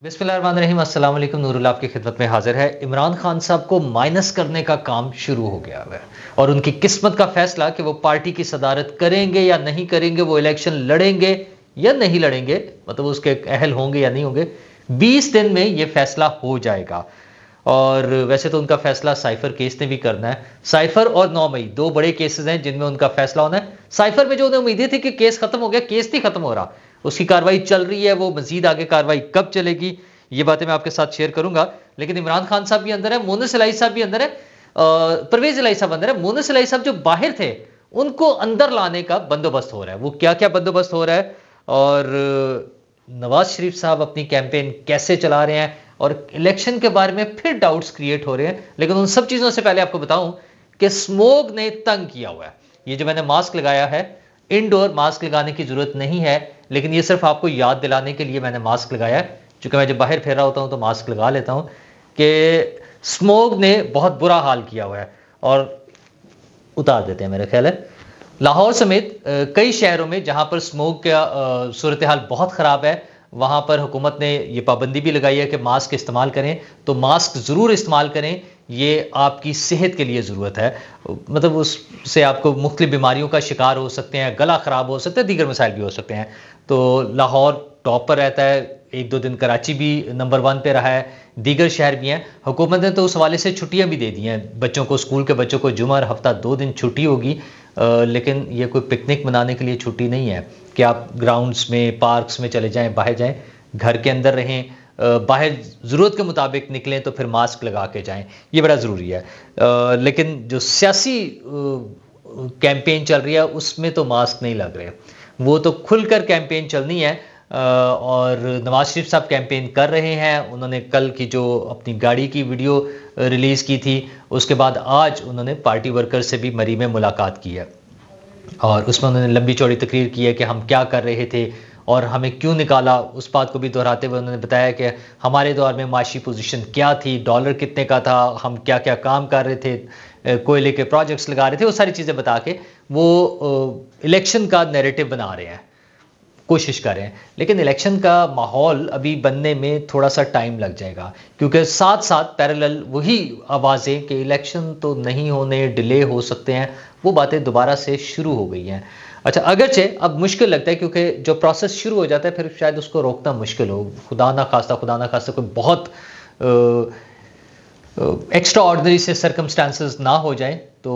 بسم اللہ الرحمن الرحیم، السلام علیکم، نور اللہ آپ کی خدمت میں حاضر ہے۔ عمران خان صاحب کو مائنس کرنے کا کام شروع ہو گیا ہے اور ان کی قسمت کا فیصلہ کہ وہ پارٹی کی صدارت کریں گے یا نہیں کریں گے، وہ الیکشن لڑیں گے یا نہیں لڑیں گے، مطلب اس کے اہل ہوں گے یا نہیں ہوں گے، 20 دن میں یہ فیصلہ ہو جائے گا۔ اور ویسے تو ان کا فیصلہ سائفر کیس نے بھی کرنا ہے۔ سائفر اور 9 مئی دو بڑے کیسز ہیں جن میں ان کا فیصلہ ہونا ہے۔ سائفر میں جو انہیں امیدیں تھی کہ کیس ختم ہو گیا، کیس نہیں ختم ہو رہا، اس کی کاروائی چل رہی ہے، وہ مزید آگے کاروائی کب چلے گی یہ باتیں میں آپ کے ساتھ شیئر کروں گا۔ لیکن عمران خان صاحب بھی اندر ہے، مونس الہی صاحب بھی اندر ہے، پرویز الہی صاحب اندر ہے۔ مونس الہی صاحب جو باہر تھے ان کو اندر لانے کا بندوبست ہو رہا ہے۔ وہ کیا کیا بندوبست ہو رہا ہے اور نواز شریف صاحب اپنی کیمپین کیسے چلا رہے ہیں اور الیکشن کے بارے میں پھر ڈاؤٹس کریٹ ہو رہے ہیں۔ لیکن ان سب چیزوں سے پہلے آپ کو بتاؤں کہ سموگ نے تنگ کیا ہوا ہے۔ یہ جو میں نے ماسک لگایا ہے، انڈور ماسک لگانے کی ضرورت نہیں ہے، لیکن یہ صرف آپ کو یاد دلانے کے لیے میں نے ماسک لگایا ہے، چونکہ میں جب باہر پھر رہا ہوتا ہوں تو ماسک لگا لیتا ہوں، کہ سموگ نے بہت برا حال کیا ہوا ہے۔ اور اتار دیتے ہیں، میرے خیال ہے لاہور سمیت کئی شہروں میں جہاں پر سموگ کا صورتحال بہت خراب ہے، وہاں پر حکومت نے یہ پابندی بھی لگائی ہے کہ ماسک استعمال کریں، تو ماسک ضرور استعمال کریں، یہ آپ کی صحت کے لیے ضرورت ہے۔ مطلب اس سے آپ کو مختلف بیماریوں کا شکار ہو سکتے ہیں، گلا خراب ہو سکتا ہے، دیگر مسائل بھی ہو سکتے ہیں۔ تو لاہور ٹاپ پر رہتا ہے، ایک دو دن کراچی بھی نمبر 1 پہ رہا ہے، دیگر شہر بھی ہیں۔ حکومت نے تو اس حوالے سے چھٹیاں بھی دے دی ہیں بچوں کو، اسکول کے بچوں کو جمعہ اور ہفتہ 2 دن چھٹی ہوگی، لیکن یہ کوئی پکنک منانے کے لیے چھٹی نہیں ہے کہ آپ گراؤنڈز میں، پارکس میں چلے جائیں، باہر جائیں، گھر کے اندر رہیں، باہر ضرورت کے مطابق نکلیں تو پھر ماسک لگا کے جائیں، یہ بڑا ضروری ہے۔ لیکن جو سیاسی کیمپین چل رہی ہے اس میں تو ماسک نہیں لگ رہے، وہ تو کھل کر کیمپین چلنی ہے۔ اور نواز شریف صاحب کیمپین کر رہے ہیں، انہوں نے کل کی جو اپنی گاڑی کی ویڈیو ریلیز کی تھی، اس کے بعد آج انہوں نے پارٹی ورکر سے بھی مری میں ملاقات کی ہے، اور اس میں انہوں نے لمبی چوڑی تقریر کی ہے کہ ہم کیا کر رہے تھے اور ہمیں کیوں نکالا۔ اس بات کو بھی دہراتے ہوئے انہوں نے بتایا کہ ہمارے دور میں معاشی پوزیشن کیا تھی، ڈالر کتنے کا تھا، ہم کیا کیا کام کر رہے تھے، کوئلے کے پروجیکٹس لگا رہے تھے، وہ ساری چیزیں بتا کے وہ الیکشن کا نیریٹو بنا رہے ہیں، کوشش کر رہے ہیں۔ لیکن الیکشن کا ماحول ابھی بننے میں تھوڑا سا ٹائم لگ جائے گا، کیونکہ ساتھ ساتھ پیرالل وہی آوازیں کہ الیکشن تو نہیں ہونے، ڈیلے ہو سکتے ہیں، وہ باتیں دوبارہ سے شروع ہو گئی ہیں۔ اچھا، اگرچہ اب مشکل لگتا ہے کیونکہ جو پروسیس شروع ہو جاتا ہے پھر شاید اس کو روکنا مشکل ہو، خدا نہ خواستہ کوئی بہت ایکسٹرا آرڈنری سے سرکمسٹانسز نہ ہو جائیں تو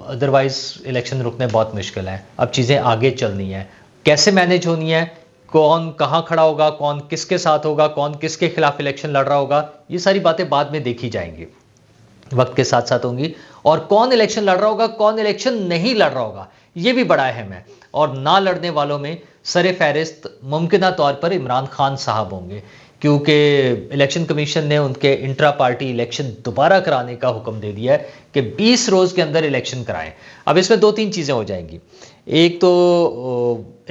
ادروائز الیکشن رکنے بہت مشکل ہے۔ اب چیزیں آگے چلنی ہیں، کیسے مینیج ہونی ہے، کون کہاں کھڑا ہوگا، کون کس کے ساتھ ہوگا، کون کس کے خلاف الیکشن لڑ رہا ہوگا، یہ ساری باتیں بعد میں دیکھی جائیں گی، وقت کے ساتھ ساتھ ہوں گی۔ اور کون الیکشن لڑ رہا ہوگا، کون الیکشن نہیں لڑ رہا ہوگا، یہ بھی بڑا اہم ہے۔ اور نہ لڑنے والوں میں سر فہرست ممکنہ طور پر عمران خان صاحب ہوں گے، کیونکہ الیکشن کمیشن نے ان کے انٹرا پارٹی الیکشن دوبارہ کرانے کا حکم دے دیا ہے کہ 20 روز کے اندر الیکشن کرائیں۔ اب اس میں 2-3 چیزیں ہو جائیں گی۔ ایک تو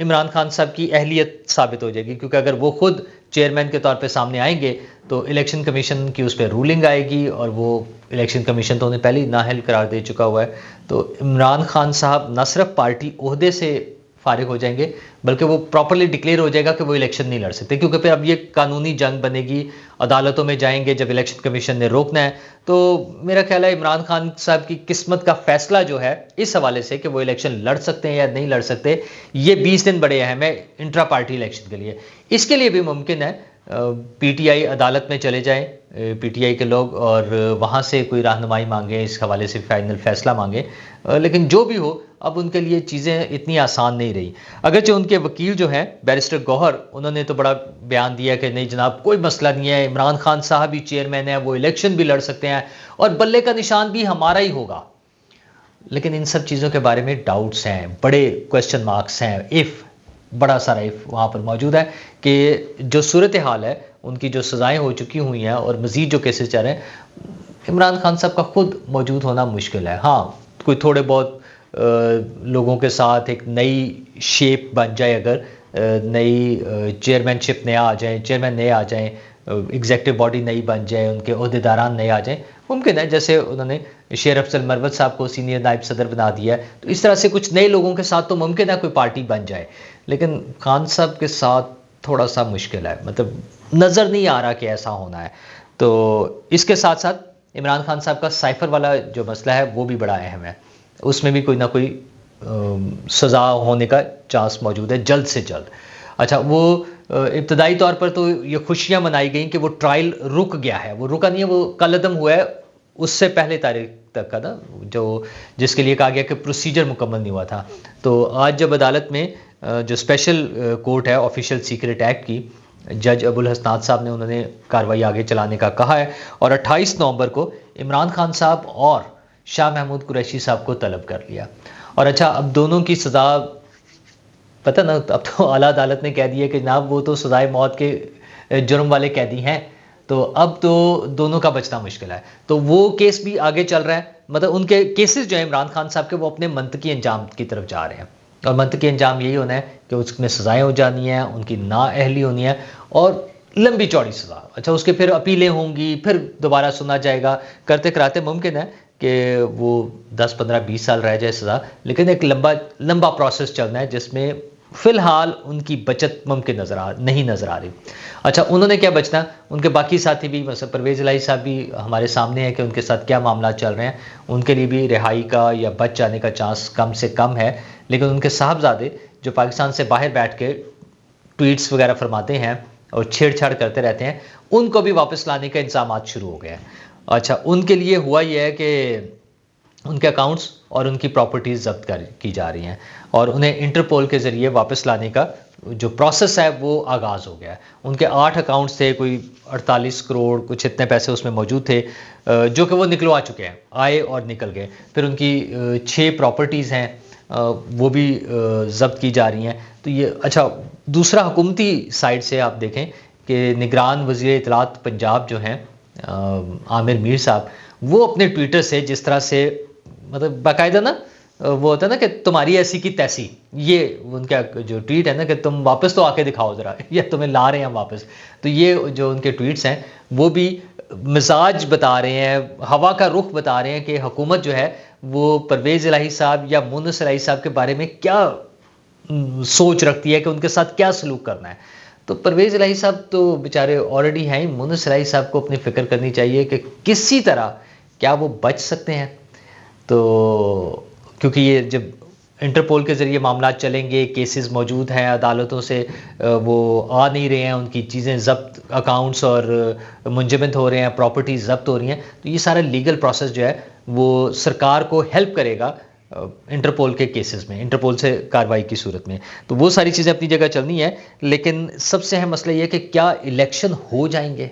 عمران خان صاحب کی اہلیت ثابت ہو جائے گی، کیونکہ اگر وہ خود چیئرمین کے طور پہ سامنے آئیں گے تو الیکشن کمیشن کی اس پہ رولنگ آئے گی، اور وہ الیکشن کمیشن تو انہیں پہلے ہی نااہل قرار دے چکا ہوا ہے۔ تو عمران خان صاحب نہ صرف پارٹی عہدے سے فارغ ہو جائیں گے بلکہ وہ پراپرلی ڈکلیئر ہو جائے گا کہ وہ الیکشن نہیں لڑ سکتے، کیونکہ پھر اب یہ قانونی جنگ بنے گی، عدالتوں میں جائیں گے جب الیکشن کمیشن نے روکنا ہے۔ تو میرا خیال ہے عمران خان صاحب کی قسمت کا فیصلہ جو ہے اس حوالے سے کہ وہ الیکشن لڑ سکتے ہیں یا نہیں لڑ سکتے، یہ 20 دن بڑے اہم ہے انٹرا پارٹی الیکشن کے لیے۔ اس کے لیے بھی ممکن ہے پی ٹی آئی عدالت میں چلے جائیں، پی ٹی آئی کے لوگ، اور وہاں سے کوئی رہنمائی مانگیں، اس حوالے سے فائنل فیصلہ مانگیں۔ لیکن جو بھی ہو، اب ان کے لیے چیزیں اتنی آسان نہیں رہی۔ اگرچہ ان کے وکیل جو ہیں بیرسٹر گوہر، انہوں نے تو بڑا بیان دیا کہ نہیں جناب کوئی مسئلہ نہیں ہے، عمران خان صاحب ہی چیئرمین ہیں، وہ الیکشن بھی لڑ سکتے ہیں اور بلے کا نشان بھی ہمارا ہی ہوگا۔ لیکن ان سب چیزوں کے بارے میں ڈاؤٹس ہیں، بڑے کویسچن مارکس ہیں، بڑا سارا وہاں پر موجود ہے کہ جو صورتحال ہے، ان کی جو سزائیں ہو چکی ہوئی ہیں اور مزید جو کیسز چل رہے ہیں، عمران خان صاحب کا خود موجود ہونا مشکل ہے۔ ہاں، کوئی تھوڑے بہت لوگوں کے ساتھ ایک نئی شیپ بن جائے، اگر نئی چیئرمین شپ نیا آ جائیں، چیئرمین نئے آ جائیں، ایگزیکٹو باڈی نئی بن جائے، ان کے عہدیداران نئے آ جائیں، ممکن ہے جیسے انہوں نے شیر افضل مروت صاحب کو سینئر نائب صدر بنا دیا ہے، تو اس طرح سے کچھ نئے لوگوں کے ساتھ تو ممکن ہے کوئی پارٹی بن جائے۔ لیکن خان صاحب کے ساتھ تھوڑا سا مشکل ہے، مطلب نظر نہیں آ رہا کہ ایسا ہونا ہے۔ تو اس کے ساتھ ساتھ عمران خان صاحب کا سائفر والا جو مسئلہ ہے وہ بھی بڑا اہم ہے، اس میں بھی کوئی نہ کوئی سزا ہونے کا چانس موجود ہے جلد سے جلد۔ اچھا، وہ ابتدائی طور پر تو یہ خوشیاں منائی گئیں کہ وہ ٹرائل رک گیا ہے، وہ رکا نہیں ہے، وہ کل عدم ہوا ہے اس سے پہلے تاریخ تک کا نا، جو جس کے لیے کہا گیا کہ پروسیجر مکمل نہیں ہوا تھا۔ تو آج جب عدالت میں جو اسپیشل کورٹ ہے آفیشیل سیکرٹ ایکٹ کی، جج ابو الحسنات صاحب نے انہوں نے کارروائی آگے چلانے کا کہا ہے، اور 28 نومبر کو عمران خان صاحب اور شاہ محمود قریشی صاحب کو طلب کر لیا۔ اور اچھا، اب دونوں کی سزا پتہ نا، اب تو اعلیٰ عدالت نے کہہ دیا کہ جناب وہ تو سزائے موت کے جرم والے قیدی ہیں، تو اب تو دونوں کا بچنا مشکل ہے۔ تو وہ کیس بھی آگے چل رہا ہے، مطلب ان کے کیسز جو ہیں عمران خان صاحب کے، وہ اپنے منطقی انجام کی طرف جا رہے ہیں، اور منطقی انجام یہی ہونا ہے کہ اس میں سزائیں ہو جانی ہیں، ان کی نااہلی ہونی ہے، اور لمبی چوڑی سزا۔ اچھا، اس کے پھر اپیلیں ہوں گی، پھر دوبارہ سنا جائے گا، کرتے کراتے ممکن ہے کہ وہ 10 15 20 سال رہ جائے سزا، لیکن ایک لمبا پروسیس چلنا ہے جس میں فی الحال ان کی بچت ممکن نہیں نظر آ رہی۔ اچھا، انہوں نے کیا بچنا، ان کے باقی ساتھی بھی، مثلا پرویز الہی صاحب بھی ہمارے سامنے ہے کہ ان کے ساتھ کیا معاملات چل رہے ہیں، ان کے لیے بھی رہائی کا یا بچ جانے کا چانس کم سے کم ہے، لیکن ان کے صاحبزادے جو پاکستان سے باہر بیٹھ کے ٹویٹس وغیرہ فرماتے ہیں اور چھیڑ چھاڑ کرتے رہتے ہیں، ان کو بھی واپس لانے کا انتظامات شروع ہو گئے ہیں۔ اچھا، ان کے لیے ہوا یہ ہے کہ ان کے اکاؤنٹس اور ان کی پراپرٹیز ضبط کی جا رہی ہیں، اور انہیں انٹرپول کے ذریعے واپس لانے کا جو پروسیس ہے وہ آغاز ہو گیا ہے۔ ان کے 8 اکاؤنٹس تھے، کوئی 48 کروڑ کچھ اتنے پیسے اس میں موجود تھے، جو کہ وہ نکلوا چکے ہیں، آئے اور نکل گئے۔ پھر ان کی 6 پراپرٹیز ہیں، وہ بھی ضبط کی جا رہی ہیں۔ تو یہ اچھا، دوسرا حکومتی سائڈ سے آپ دیکھیں کہ نگران وزیر اطلاعات پنجاب جو ہیں عامر میر صاحب، وہ اپنے ٹویٹر سے جس طرح سے مطلب باقاعدہ نا، وہ ہوتا ہے نا کہ تمہاری ایسی کی تیسی، یہ ان کا جو ٹویٹ ہے نا کہ تم واپس تو آ کے دکھاؤ ذرا، یا تمہیں لا رہے ہیں واپس، تو یہ جو ان کے ٹویٹس ہیں وہ بھی مزاج بتا رہے ہیں، ہوا کا رخ بتا رہے ہیں کہ حکومت جو ہے وہ پرویز الہی صاحب یا مونس الہی صاحب کے بارے میں کیا سوچ رکھتی ہے، کہ ان کے ساتھ کیا سلوک کرنا ہے۔ تو پرویز الہی صاحب تو بیچارے آلریڈی ہیں، مونس الہی صاحب کو اپنی فکر کرنی چاہیے کہ کسی طرح کیا وہ بچ سکتے ہیں۔ تو کیونکہ یہ جب انٹرپول کے ذریعے معاملات چلیں گے، کیسز موجود ہیں عدالتوں سے، وہ آ نہیں رہے ہیں، ان کی چیزیں ضبط، اکاؤنٹس اور منجمد ہو رہے ہیں، پراپرٹیز ضبط ہو رہی ہیں، تو یہ سارا لیگل پروسیس جو ہے وہ سرکار کو ہیلپ کرے گا انٹرپول کے کیسز میں، انٹرپول سے کارروائی کی صورت میں۔ تو وہ ساری چیزیں اپنی جگہ چلنی ہے، لیکن سب سے اہم مسئلہ یہ ہے کہ کیا الیکشن ہو جائیں گے؟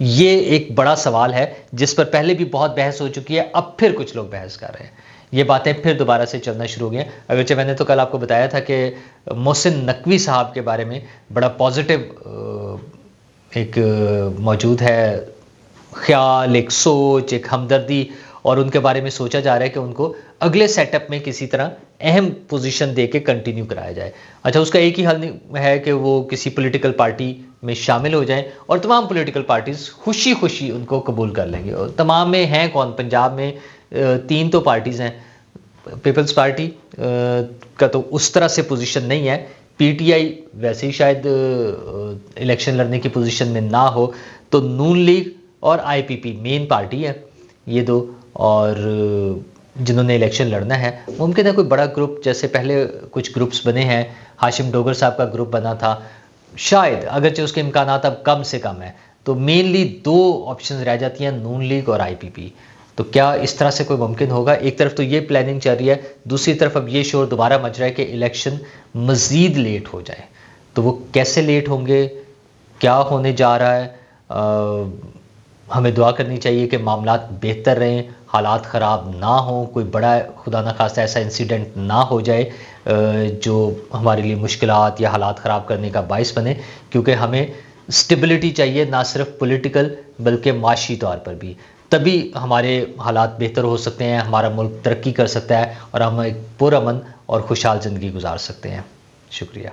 یہ ایک بڑا سوال ہے جس پر پہلے بھی بہت بحث ہو چکی ہے، اب پھر کچھ لوگ بحث کر رہے ہیں، یہ باتیں پھر دوبارہ سے چلنا شروع ہو گئی ہیں۔ اگرچہ میں نے تو کل آپ کو بتایا تھا کہ محسن نقوی صاحب کے بارے میں بڑا پازیٹیو ایک موجود ہے خیال، ایک سوچ، ایک ہمدردی، اور ان کے بارے میں سوچا جا رہا ہے کہ ان کو اگلے سیٹ اپ میں کسی طرح اہم پوزیشن دے کے کنٹینیو کرایا جائے۔ اچھا، اس کا ایک ہی حل ہے کہ وہ کسی پولیٹیکل پارٹی میں شامل ہو جائیں، اور تمام پولیٹیکل پارٹیز خوشی خوشی ان کو قبول کر لیں گے۔ اور تمام میں ہیں کون؟ پنجاب میں 3 تو پارٹیز ہیں، پیپلز پارٹی کا تو اس طرح سے پوزیشن نہیں ہے، پی ٹی آئی ویسے ہی شاید الیکشن لڑنے کی پوزیشن میں نہ ہو، تو نون لیگ اور آئی پی پی مین پارٹی ہے یہ 2، اور جنہوں نے الیکشن لڑنا ہے۔ ممکن ہے کوئی بڑا گروپ، جیسے پہلے کچھ گروپس بنے ہیں، ہاشم ڈوگر صاحب کا گروپ بنا تھا، شاید اگرچہ اس کے امکانات اب کم سے کم ہیں، تو مینلی 2 آپشنز رہ جاتی ہیں، نون لیگ اور آئی پی پی۔ تو کیا اس طرح سے کوئی ممکن ہوگا؟ ایک طرف تو یہ پلاننگ چل رہی ہے، دوسری طرف اب یہ شور دوبارہ مچ رہا ہے کہ الیکشن مزید لیٹ ہو جائے۔ تو وہ کیسے لیٹ ہوں گے، کیا ہونے جا رہا ہے؟ ہمیں دعا کرنی چاہیے کہ معاملات بہتر رہیں، حالات خراب نہ ہوں، کوئی بڑا خدا نخواستہ ایسا انسیڈنٹ نہ ہو جائے جو ہمارے لیے مشکلات یا حالات خراب کرنے کا باعث بنے، کیونکہ ہمیں اسٹیبلٹی چاہیے، نہ صرف پولیٹیکل بلکہ معاشی طور پر بھی، تبھی ہمارے حالات بہتر ہو سکتے ہیں، ہمارا ملک ترقی کر سکتا ہے، اور ہم ایک پرامن اور خوشحال زندگی گزار سکتے ہیں۔ شکریہ۔